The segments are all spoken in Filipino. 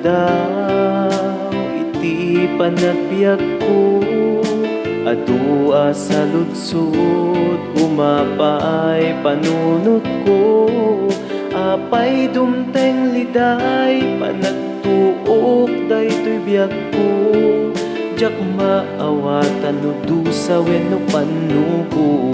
daw iti panagbiag ko, adua sa lutsod umapay panunot ko, apay dumteng liday panagtuok daytoy biag ko, jak maawatan no dusa wenno panugo.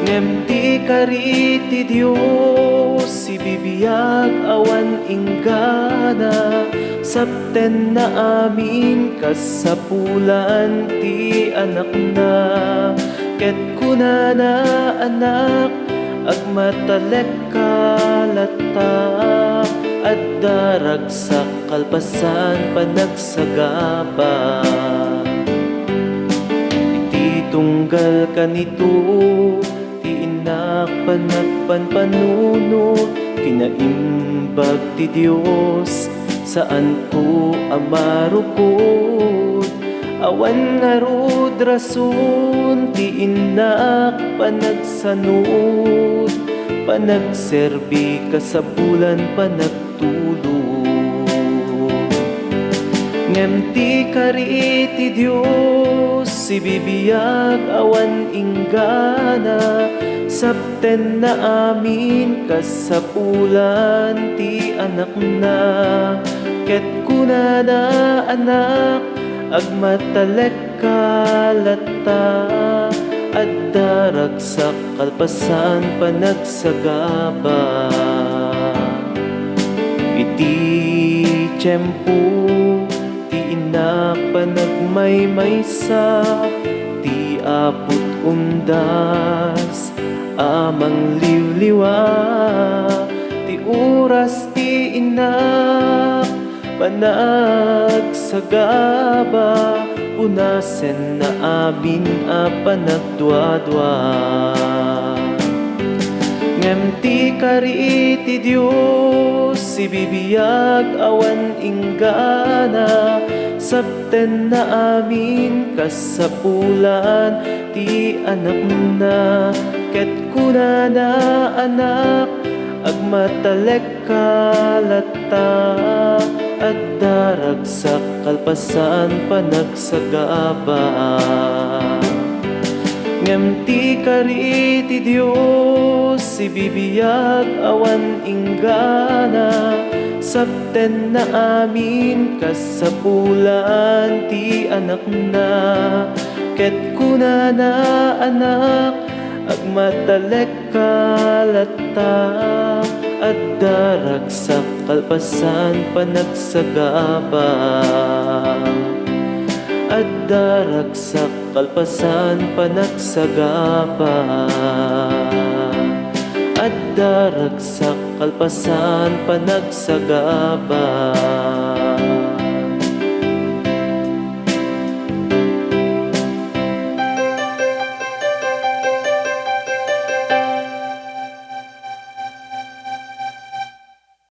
Ngem ti kariti Dios ibibiyag awan inggana, sapten na amin kasapulan ti anak na, ket kunana anak agmatalek kalata, at darag sa kalpasan panagsagaba. Iti tunggal kanito ti inak panagpanpanuno, kinaimbag ti Dios saan ko amarukod, awan nga rod rason ti inak panagsanod, panagserbi kasapulan panagtulog. Ngem ti kariti Dios ibibiyag awan inggana, sapten na amin kasapulan ti anak na, ket kunana anak agmatalek kalata, at darag sa kalpasan panagsagaba. Iti tiyempo ti inak panagmaymaysa, ti apot undas amang liwliwa, ti oras ti inak panagsagaba, punasen na amin a panagduadwa. Ngem ti kariti Dios ibibiyag awan inggana, sapten na amin kasapulan ti anak na, ket kunana anak agmatalek kalata, at darag sa kalpasan panagsagaba. Ngem ti kariti Dios ibibiyag awan inggana, sapten na amin kasapulan ti anak na, ket kunana anak agmatalek kalata, at darag sa kalpasan panagsagaba. At darag sa kalpasan panagsagaba. At darag sa kalpasan panagsagaba.